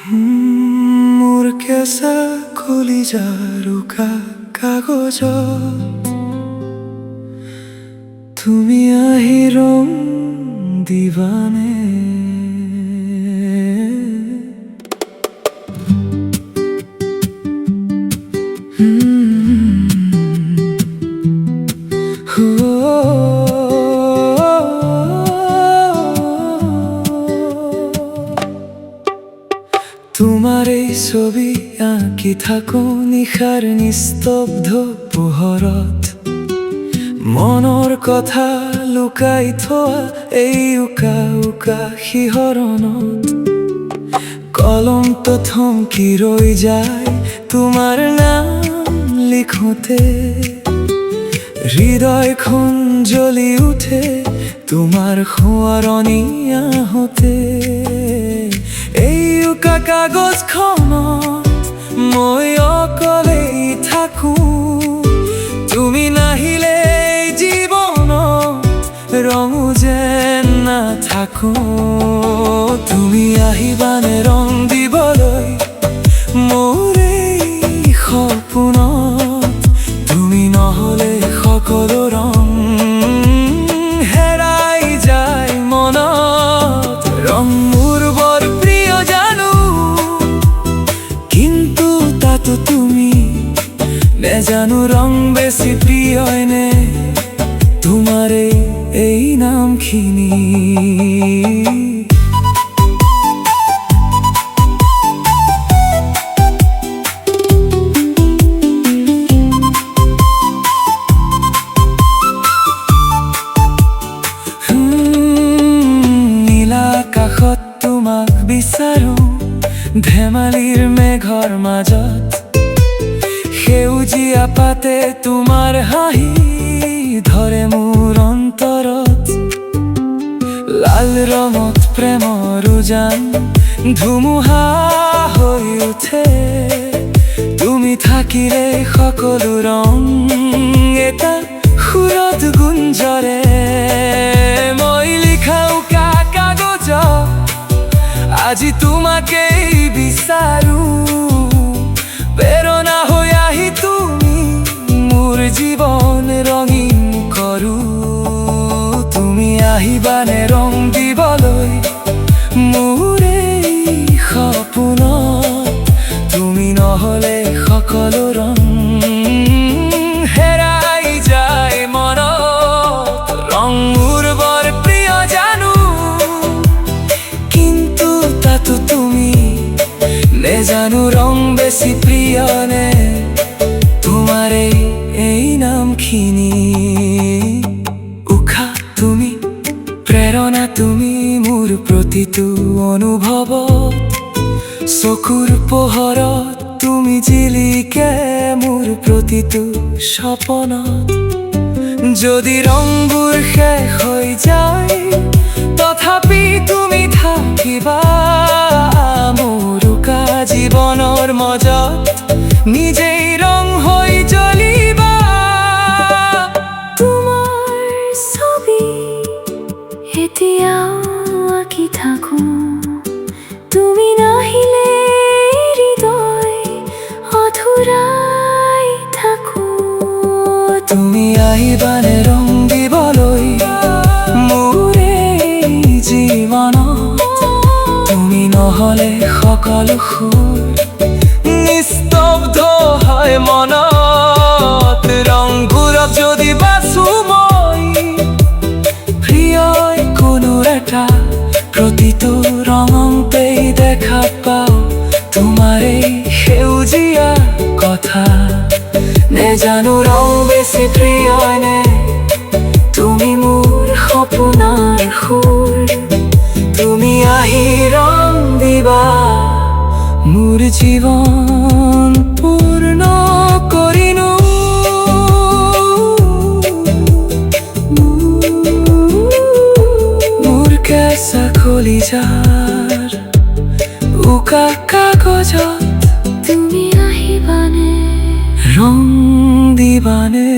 মোৰ কেঁচা কলিজাৰ উকা কাগজত তুমি আহি ৰং দিবানে? তোমাৰ এই ছবি আঁকি থাকো নিশাৰ নিস্তব্ধ পোহৰত, মনৰ কথা লুকাই থোৱা এই উকা উকা শিহৰণত। কলমটো থমকি ৰৈ যায় তোমাৰ নাম লিখোঁতে, হৃদয়খন জ্বলি উঠে তোমাৰ সোঁৱৰণি আহোঁতে। এই উকা কাগজখনত মই অকলেই থাকো, তুমি নাহিলে জীৱনত ৰঙো যেন নাথাকো। তুমি আহিবানে ৰং দিবলৈ মোৰ এই সপোনত? তুমি নহ'লে সকলো ৰং হেৰাই যায় মনত। ৰং মোৰ বৰ প্ৰিয় জানো, কিন্তু তাতো তুমি নেজানো ৰং বেছি প্ৰিয়নে তোমাৰ এই নামখিনি। কাষত তোমাক বিচাৰো ধেমালিৰ মেঘৰ মাজত, সেউজীয়া পাতে তোমাৰ হাঁহি ধৰে মোৰ অন্তৰত। লাল ৰঙত প্ৰেমৰ উজান ধুমুহা হৈ উঠে, তুমি থাকিলে সকলো ৰং এটা সুৰত গুঞ্জৰে। মই লিখা উকা আজি তোমাকেই বিচাৰো, প্ৰেৰণা হৈ আহি তুমি মোৰ জীৱন ৰঙীন কৰো। তুমি আহিবানে ৰং দিবলৈ মোৰ এই সপোনত? তুমি নহ'লে সকলো ৰং হেৰাই যায় মনত। ৰং মোৰ বৰ প্ৰিয় জানো, কিন্তু তাতো তুমি নেজানো ৰং বেছি প্ৰিয়নে তোমাৰ এই নামখিনি। উশাহ তুমি, প্ৰেৰণা তুমি মোৰ প্ৰতিটো অনুভৱত, চকুৰ পোহৰত তুমি জিলিকে মোৰ প্ৰতিটো সপোনত। যদি ৰংবোৰ শেষ হৈ যায় তথাপি তুমি থাকিবা মোৰ উকা জীৱনৰ মাজত, নিজেই ৰং হৈ জ্বলিবা। তোমাৰ ছবি এতিয়াও আঁকি থাকো, তুমি নাহিলে হৃদয় অধুৰাই থাকো। তুমি আহিবানে ৰং দিবলৈ মোৰ এই জীৱনত? তুমি নহ'লে সকলো সুৰ নিস্তব্ধ হয় মনত। ৰংবোৰত যদি বাছো মই প্ৰিয় কোনো এটা, প্ৰতিটো ৰঙতেই দেখা পাওঁ তোমাৰ এই সেউজীয়া কথা। নেজানো ৰং বেছি প্ৰিয়নে তুমি মোৰ সপোনৰ সুৰ। তুমি আহি ৰং দিবা মোৰ জীৱন পূৰ্ণ কৰিনো। মোৰ কেঁচা কলিজাৰ উকা কাগজত তুমি আহিবানে ৰং দিবানে?